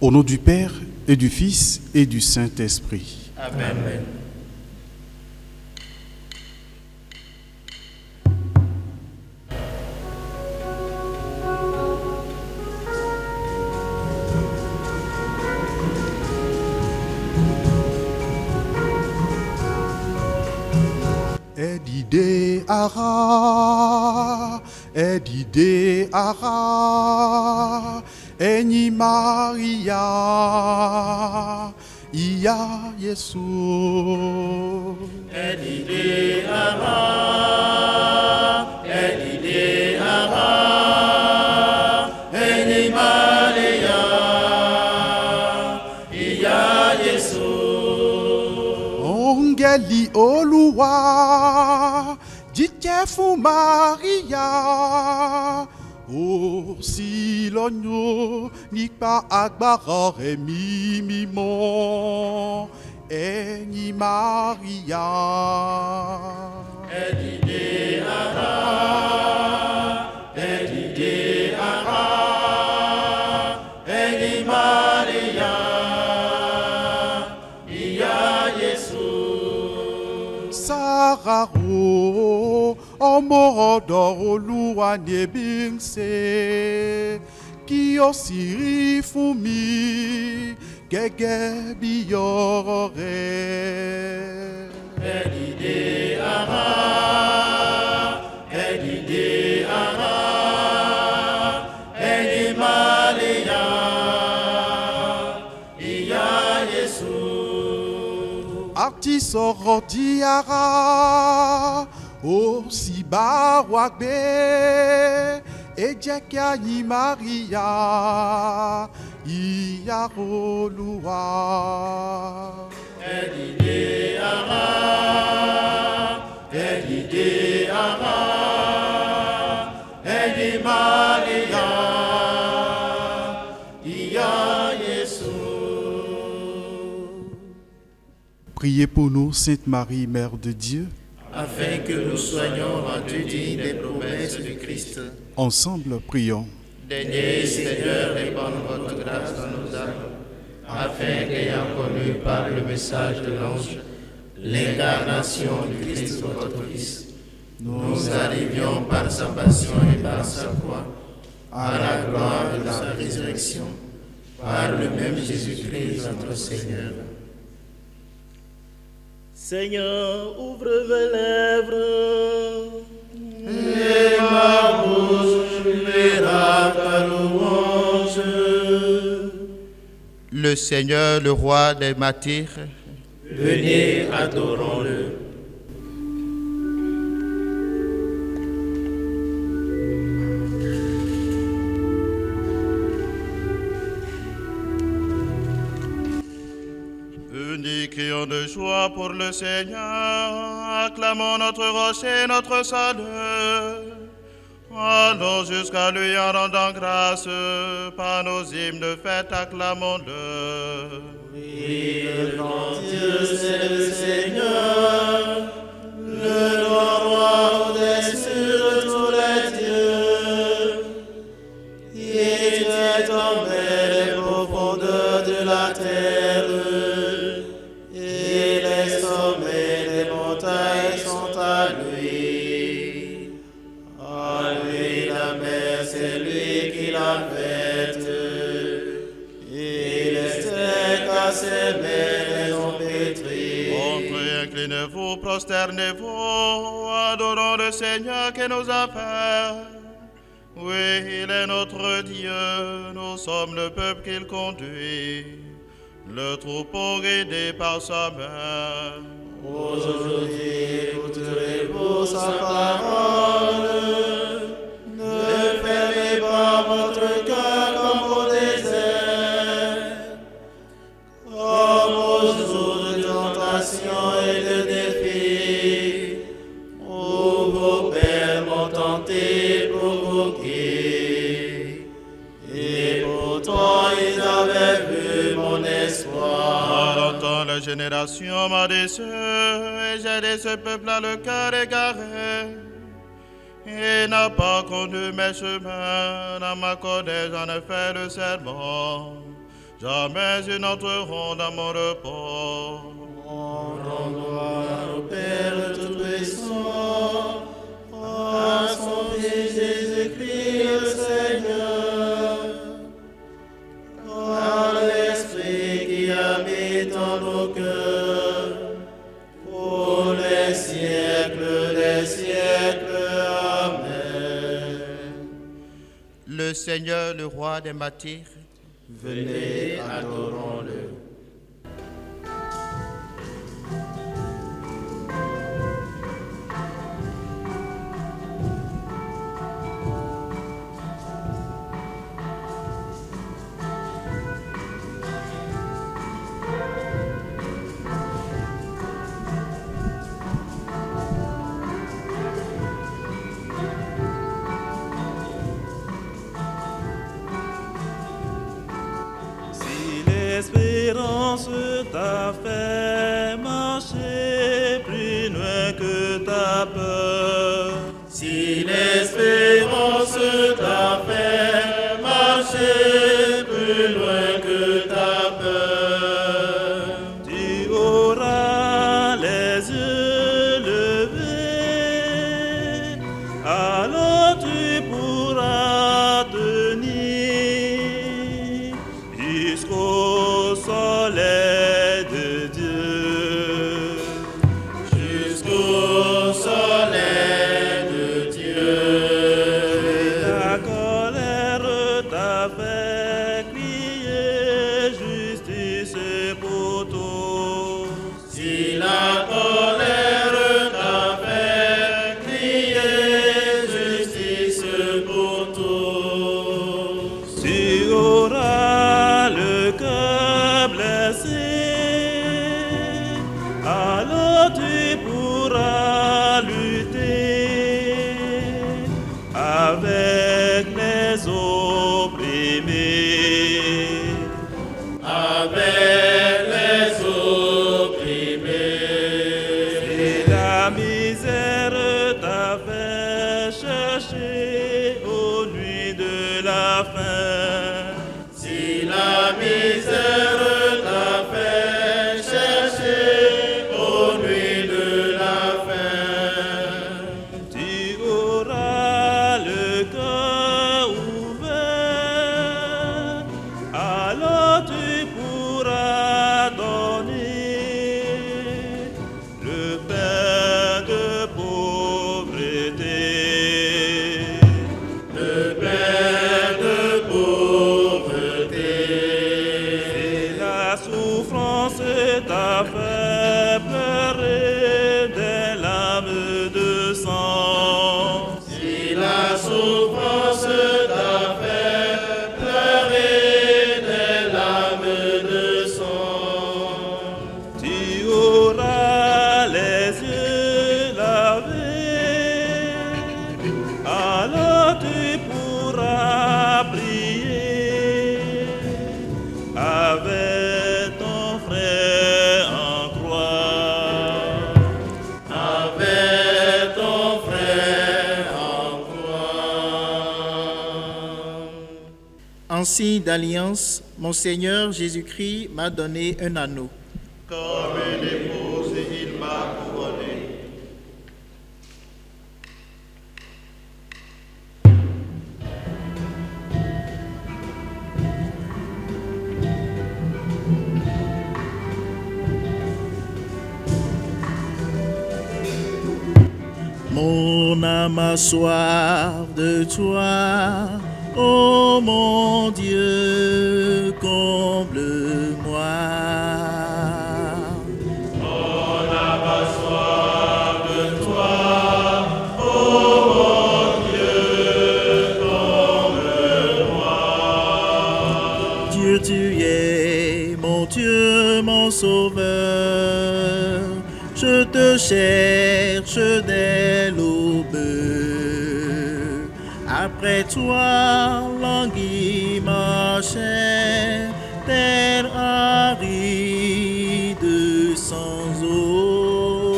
Au nom du Père et du Fils et du Saint-Esprit. Amen. Amen. Edide ara, eni Maria, iya Yesu. Edide ara, eni Maria, iya Yesu. Ongeli Olúwa, jíjẹ́ fún Maria, ó sì lọ́yàn nípa agbára Ẹ̀mí Mímọ́, ẹ̀yin Maria. Edide ara, eni Maria, iya Yesu. Sáràrò ọmọ ọ̀dọ̀ Olúwa ni èmi ń ṣe, kí ó sì rí fún mi gẹ́gẹ́ bí ọ̀rọ̀ rẹ̀. Edide ara, eni Maria, iya Yesu. Àti sọ̀rọ̀ di ara, ó sì bá wa gbé, ẹ jẹ́ kí a yìn Maria, ìyá Olúwa. Edide ara, eni Maria, iya Yesu. Priez pour nous, Sainte Marie, Mère de Dieu. Afin que nous soyons rendus dignes des promesses du Christ. Ensemble, prions. Daignez, Seigneur, répandre votre grâce dans nos âmes, afin qu'ayant connu par le message de l'ange l'incarnation du Christ, votre Fils, nous arrivions par sa passion et par sa croix à la gloire de sa résurrection, par le même Jésus-Christ, notre Seigneur. Seigneur, ouvre mes lèvres, Et ma bouche publiera ta louange. Le Seigneur, le roi des martyrs, Venez, adorons-le. unis crions de joie pour le Seigneur, acclamons notre rocher, notre salut. Allons jusqu'à lui en rendant grâce, par nos hymnes de fête, acclamons-le. Oui, le grand Dieu, c'est le Seigneur, le roi au-dessus de tous les dieux. Il est tombé les profondeurs de la terre, et les sommets des montagnes sont à lui. À lui la mer, c'est lui qui l'a faite, et les steppes à ses mains les ont pétries. Entrez, inclinez-vous, prosternez-vous, adorons le Seigneur qui nous a fait. Oui, il est notre Dieu, nous sommes le peuple qu'il conduit, le troupeau guidé par sa main. Aujourd'hui, écouterez-vous sa parole. Ne fermez pas votre cœur comme au désert, comme au jour de tentation et de défi, où vos pères m'ont tenté, provoqué, et pourtant ils avaient vu mon espoir. Longtemps la génération m'a déçu, et j'ai aidé ce peuple à le cœur égaré. Il n'a pas conduit mes chemins, dans ma colère j'en ai fait le serment. jamais ils n'entreront dans mon repos. Rendons gloire au Père Tout-Puissant, à son Fils Jésus-Christ le Seigneur, par l'Esprit qui habite en nos cœurs, pour les siècles des siècles. Amen. Le Seigneur, le roi des martyrs, Venez, adorons-le. L'espérance t'a fait marcher plus loin que ta peur. Si l'espérance t'a fait marcher plus loin que ta peur, Tu auras les yeux levés, alors tu pourras tenir jusqu'au soleil de Dieu. jusqu'au soleil de Dieu. La colère t'a fait crier justice pour tous. Si la colère t'a fait crier justice pour tous, Tu auras le cœur blessé, alors tu pourras lutter avec les opprimés. avec les opprimés. Et la misère t'a fait chercher aux nuits de la faim. Si la misère t'a fait chercher aux nuits de la faim, Tu auras le cœur ouvert, alors tu pourras donner le pain de pauvreté. le pain de pauvreté. Et la souffrance t'a fait pleurer des larmes de sang. Si la souffrance t'a fait pleurer des larmes de sang, Tu auras les yeux lavés, alors tu pourras prier avec ton frère en croix. avec ton frère en croix. En signe d'alliance, mon Seigneur Jésus-Christ m'a donné un anneau. comme une épouse, il m'a couronné. Mon âme a soif de toi, ô mon Dieu, comble-moi. Dieu, tu es mon Dieu, mon sauveur. Je te cherche dès l'aube. Après toi, languit ma chair, terre aride sans eau.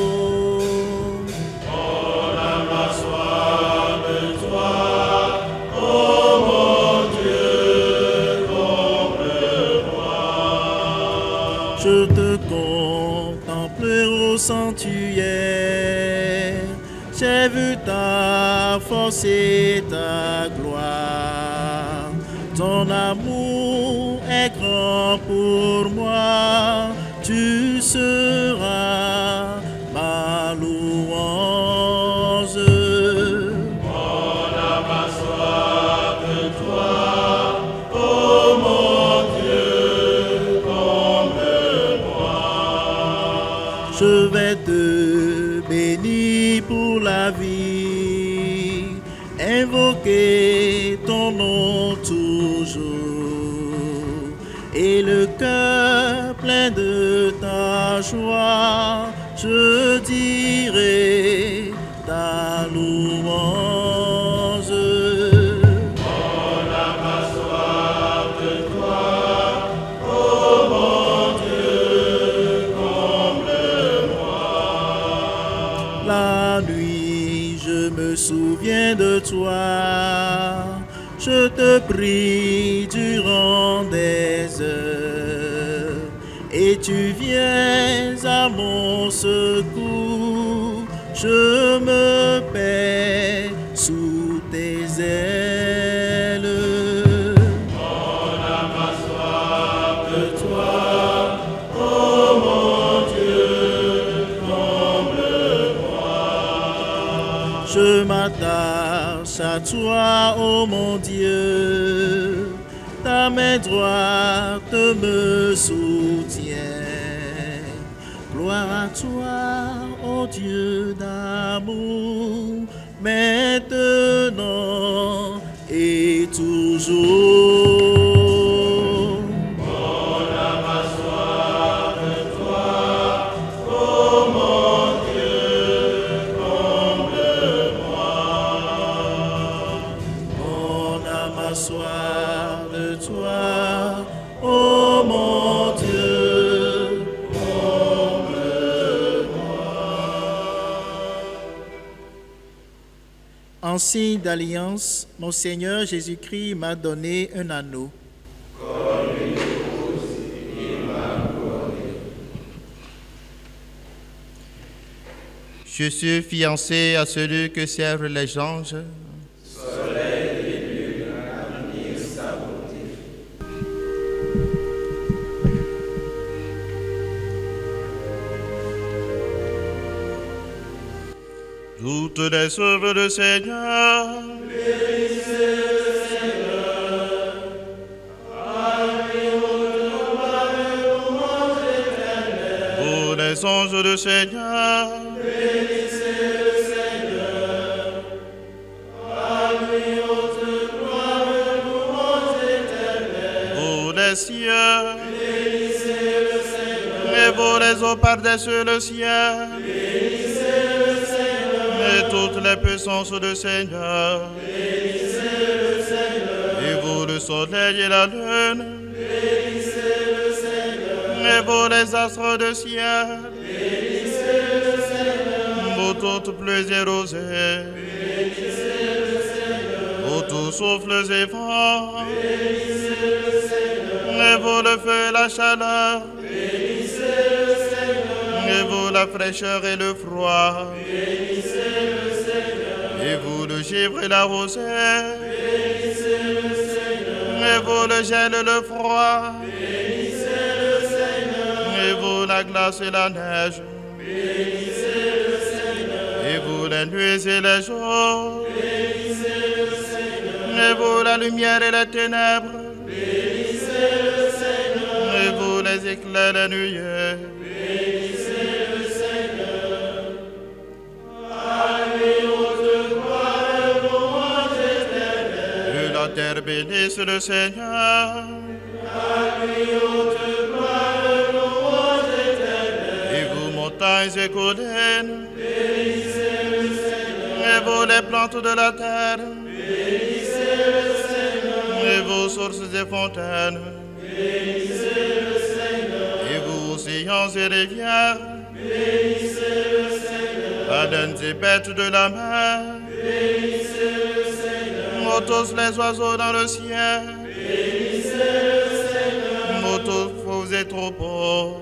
sanctuaire, j'ai vu ta force et ta gloire. Ton amour est grand pour moi, tu seras ma louange. Mon âme a soif de toi, oh mon Dieu, comble-moi. Je vais te bénir pour la vie, invoquer ton nom toujours, et le cœur plein de ta joie, je dirai ta louange. Mon âme a soif de toi, oh mon Dieu, comble-moi. La nuit, je me souviens de toi, je te prie durant des heures, et tu viens à mon secours, je me perds sous tes ailes. Mon âme a soif de toi, oh mon Dieu, comble-moi. Je m'attache à toi, ô mon Dieu, ta main droite me soutient. Gloire à toi, ô Dieu d'amour, maintenant et toujours. Mon âme a soif de toi, oh mon Dieu, comble-moi. Mon âme a soif de toi, ô mon Dieu. En signe d'alliance, mon Seigneur Jésus-Christ m'a donné un anneau. Je suis fiancé à celui que servent les anges. Toutes les œuvres du Seigneur. Vous les anges du Seigneur. Vous les cieux. Et vous les eaux par-dessus le ciel. Et toutes les puissances du Seigneur. Et vous le soleil et la lune. Et vous les astres du ciel. Vous toutes pluies et rosées. Vous tous souffles et vents. Et vous le feu et la chaleur. Et vous la fraîcheur et le froid. Et vous le givre et la rosée. Et vous le gel et le froid. Et vous la glace et la neige. Et vous les nuits et les jours. Et vous la lumière et les ténèbres. Et vous les éclairs et les nuées. La terre bénisse le Seigneur. Et vous, montagnes et collines. Et vous, les plantes de la terre. Et vos sources et fontaines. Et vous, océans et rivières. Baleines et bêtes de la mer. Tous les oiseaux dans le ciel. Tous faux et troupeaux.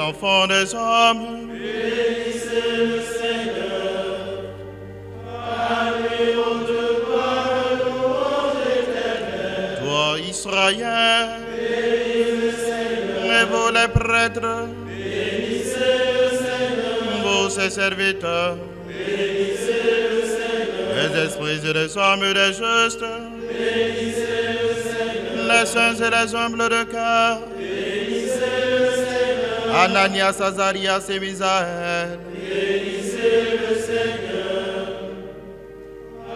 enfants des hommes. Bénissez le Seigneur. À lui haute gloire, louange éternelle. Toi, Israël, Bénissez le Seigneur. et vous les prêtres, Bénissez le Seigneur. vous ses serviteurs, Bénissez le Seigneur. les esprits et les hommes et les justes, Bénissez le Seigneur. les saints et les humbles de cœur, Bénissez le Seigneur. Ananias, Azarias et Misaël, Bénissez le Seigneur. À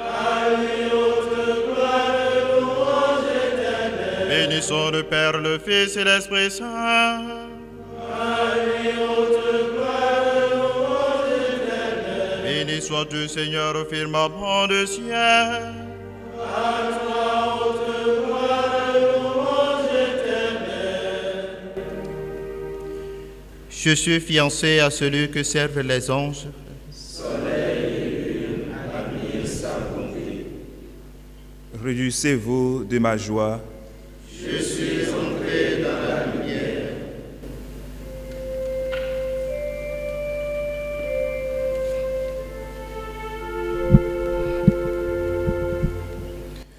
lui haute gloire, louange éternelle. bénissons le Père, le Fils et l'Esprit Saint. À lui haute gloire, louange éternelle. Béni sois-tu, Seigneur, au firmament du ciel. À toi haute gloire, louange éternelle. Je suis fiancé à celui que servent les anges. Réjouissez-vous de ma joie. Je suis entré dans la lumière.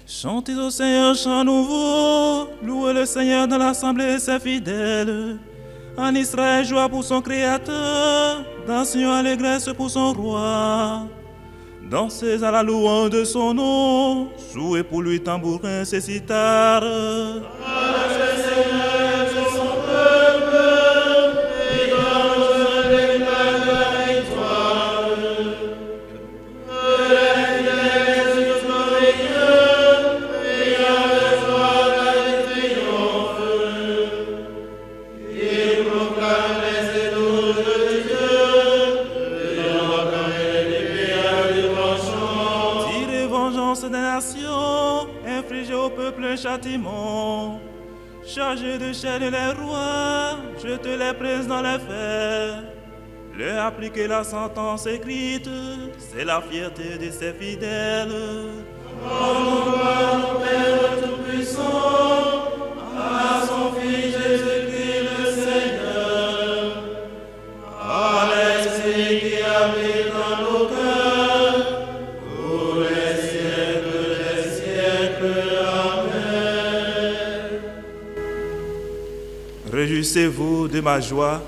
Chantez au Seigneur chant nouveau, louez le Seigneur dans l'assemblée ses fidèles. En Israël, joie pour son Créateur, dans Sion, allégresse pour son roi. Dansez à la louange de son nom, jouez pour lui tambourin, ses citares. Châtiment, chargé de chaînes les rois, je te les presse dans les faits. Leur appliquer la sentence écrite, c'est la fierté de ses fidèles. Gloire au Père Tout-Puissant, à son Fils Jésus-Christ le Seigneur, à l'Esprit qui habite dans nos cœurs, pour les siècles des siècles. Réjouissez-vous de ma joie.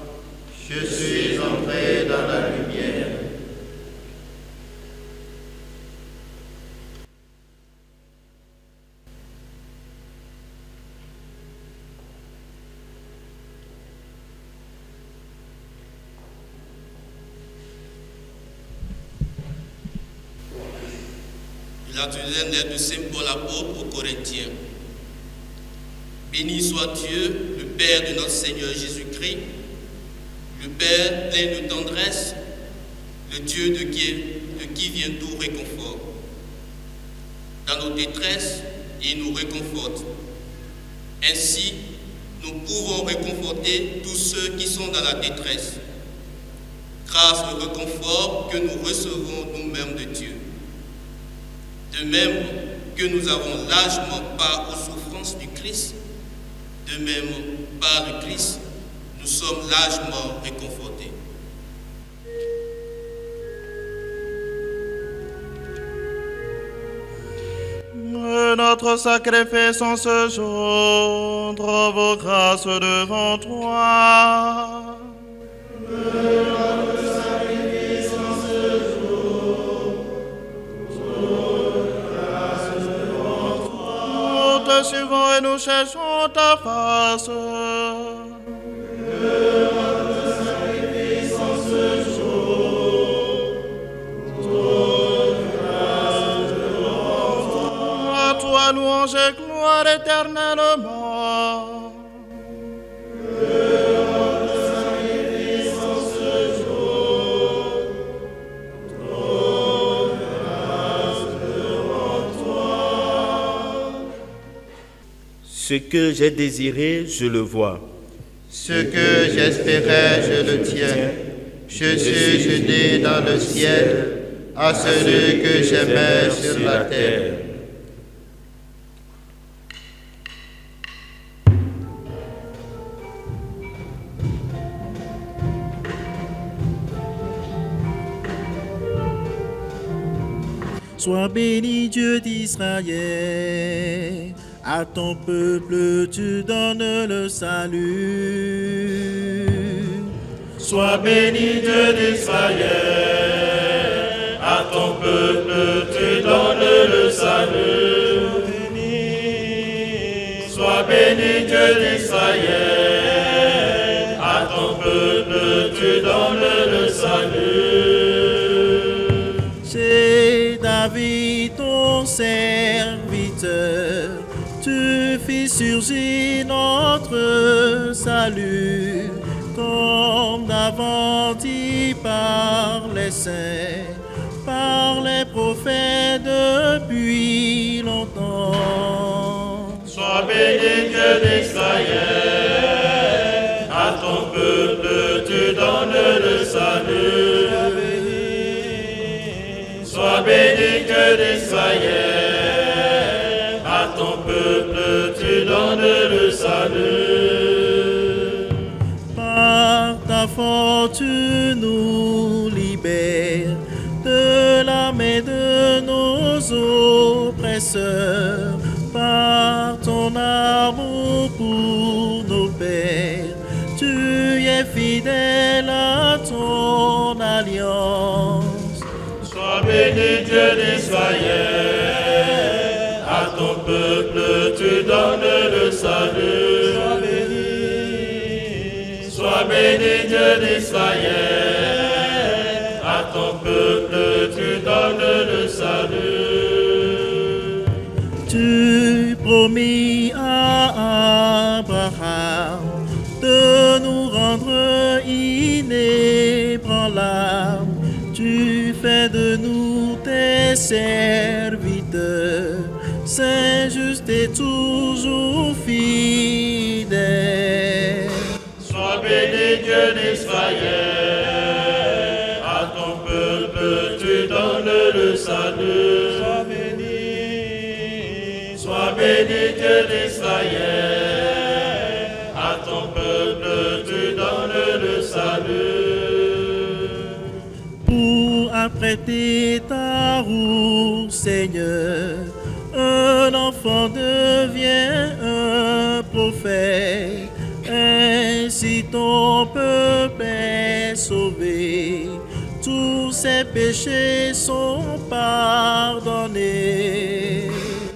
Je suis entré dans la lumière. La deuxième lettre de Saint Paul apôtre aux Corinthiens. Béni soit Dieu, le Père de notre Seigneur Jésus-Christ, le Père plein de tendresse, le Dieu de qui vient tout réconfort. Dans nos détresses, il nous réconforte. Ainsi, nous pouvons réconforter tous ceux qui sont dans la détresse, grâce au réconfort que nous recevons nous-mêmes de Dieu. De même que nous avons largement part aux souffrances du Christ, de même, par le Christ, nous sommes largement réconfortés. Notre sacrifice en ce jour trouve grâce devant toi. Notre sacrifice en ce jour trouve grâce devant toi. Nous te suivons et nous cherchons ta face. Notre sacrifice en ce jour trouve grâce devant toi. À toi, louange et gloire éternellement. Notre sacrifice en ce jour trouve grâce devant toi. Ce que j'ai désiré, je le vois. Ce que j'espérais, je le tiens. Je suis jeté dans le ciel à celui que j'aimais sur la terre. Sois béni, Dieu d'Israël. À ton peuple, tu donnes le salut. Sois béni, Dieu d'Israël. À ton peuple, tu donnes le salut. Sois béni, Dieu d'Israël. À ton peuple, tu donnes le salut. C'est David, ton serviteur. Tu fis surgir notre salut, comme d'avant-hi par les saints, par les prophètes depuis longtemps. Sois béni, Dieu d'Israël, à ton peuple tu donnes le salut. Sois béni, Dieu d'Israël, à ton peuple tu donnes le salut. Par ta force tu nous libères de la main de nos oppresseurs. Par ton amour pour nos pères, tu es fidèle à ton alliance. Sois béni, Dieu d'Israël, à ton peuple tu donnes le salut. Sois béni, Dieu d'Israël, à ton peuple tu donnes le salut. Tu promis à Abraham de nous rendre inébranlables. Tu fais de nous tes serviteurs, saints, justes et toujours fidèles. Sois béni, Dieu d'Israël, à ton peuple tu donnes le salut. Sois béni, Dieu d'Israël, à ton peuple tu donnes le salut. Pour apprêter ta roue, Seigneur, un enfant devient un prophète. Ainsi ton peuple est sauvé, tous ses péchés sont pardonnés.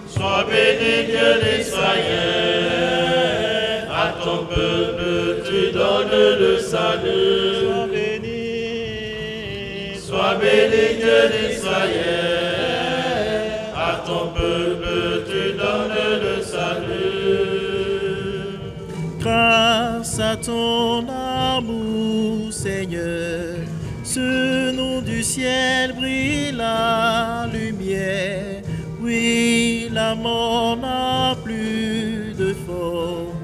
Sois béni, Dieu d'Israël, à ton peuple tu donnes le salut. Sois béni, Dieu d'Israël, à ton peuple tu donnes le salut. Grâce à ton amour, Seigneur, sur nous du ciel brille la lumière. Oui, la mort n'a plus de force.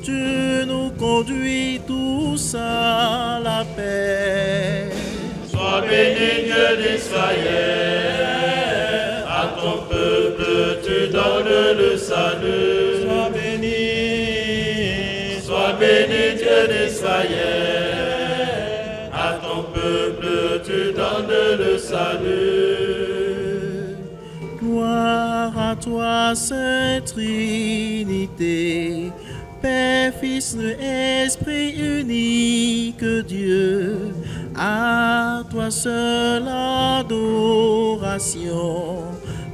Tu nous conduis tous à la paix. Sois béni, Dieu d'Israël, à ton peuple tu donnes le salut. Sois béni, Dieu d'Israël, à ton peuple tu donnes le salut. Gloire à toi, Sainte Trinité, Père, Fils, Esprit unique Dieu. À toi seul adoration.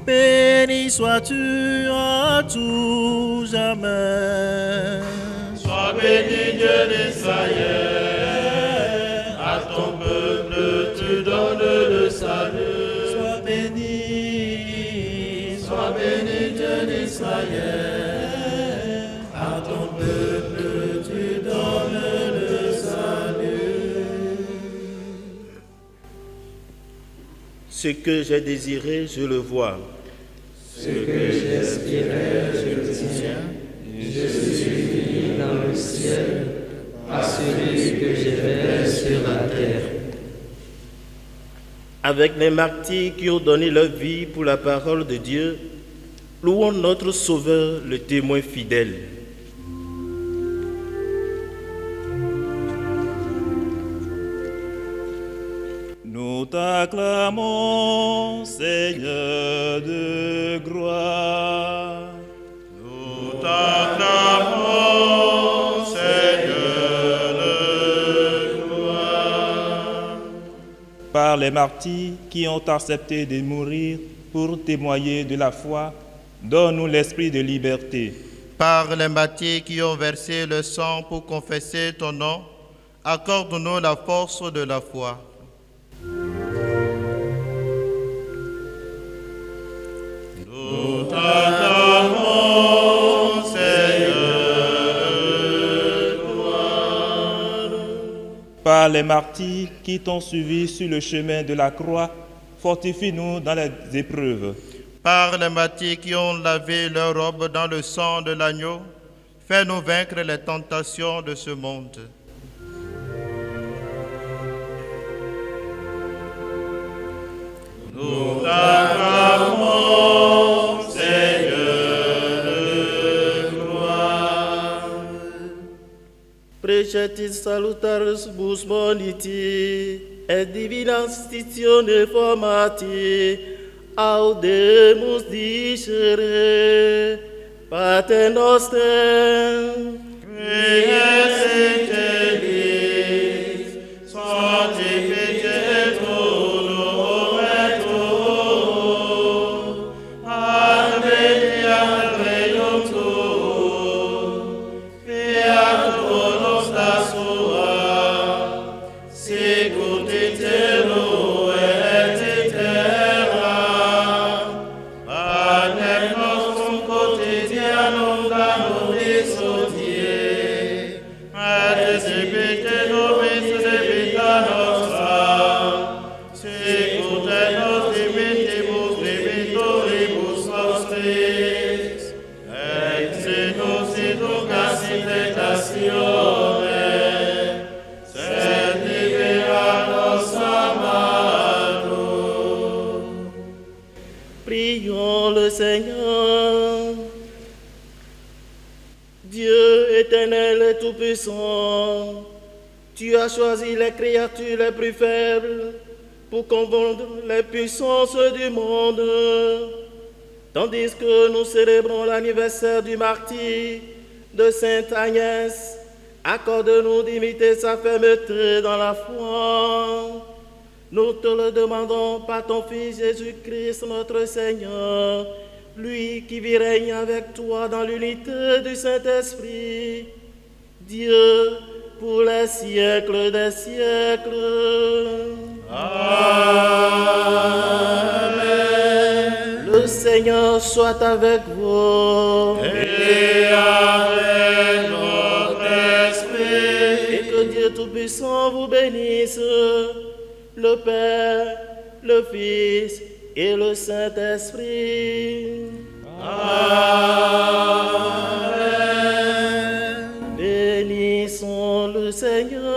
Béni sois-tu à tout jamais. Sois béni, Dieu d'Israël, à ton peuple tu donnes le salut. Sois béni, Dieu d'Israël, à ton peuple tu donnes le salut. Ce que j'ai désiré, je le vois. Ce que j'espérais, je le tiens. Je suis dans le ciel, à celui que j'ai fait sur la terre. Avec les martyrs qui ont donné leur vie pour la parole de Dieu, louons notre Sauveur, le témoin fidèle. Nous t'acclamons, Seigneur de gloire. Nous t'acclamons, Seigneur de gloire. Par les martyrs qui ont accepté de mourir pour témoigner de la foi, donne-nous l'esprit de liberté. Par les martyrs qui ont versé le sang pour confesser ton nom, accorde-nous la force de la foi. Nous t'acclamons, Seigneur de gloire. Par les martyrs qui t'ont suivi sur le chemin de la croix, fortifie-nous dans les épreuves. Par les martyrs qui ont lavé leur robe dans le sang de l'agneau, fais-nous vaincre les tentations de ce monde. Nous t'acclamons, Seigneur de gloire. Precetis salutaris bus moniti, et divina stitione formati, audemus dicere, Pater noster, qui es in celis, sanctificetur nomen tuum, adveniat regnum tuum, fiat voluntas tua, sicut in cielo et in terra. Panem nostrum quotidianum da nobis hodie, et debite nobis debita nostra, sicut et nos dimittimus debitoribus nostris, et ne nos inducas in tentatione, sed libera nos a malo. prions le Seigneur. Dieu éternel et tout-puissant, tu as choisi les créatures les plus faibles pour confondre les puissances du monde. Tandis que nous célébrons l'anniversaire du martyre de Sainte Agnès, accorde-nous d'imiter sa fermeté dans la foi. Nous te le demandons par ton Fils Jésus-Christ notre Seigneur, lui qui vit règne avec toi dans l'unité du Saint-Esprit, Dieu pour les siècles des siècles. Amen. Le Seigneur soit avec vous. Et avec notre esprit. Et que Dieu Tout-Puissant vous bénisse, le Père, le Fils et le Saint-Esprit. Amen. Bénissons le Seigneur.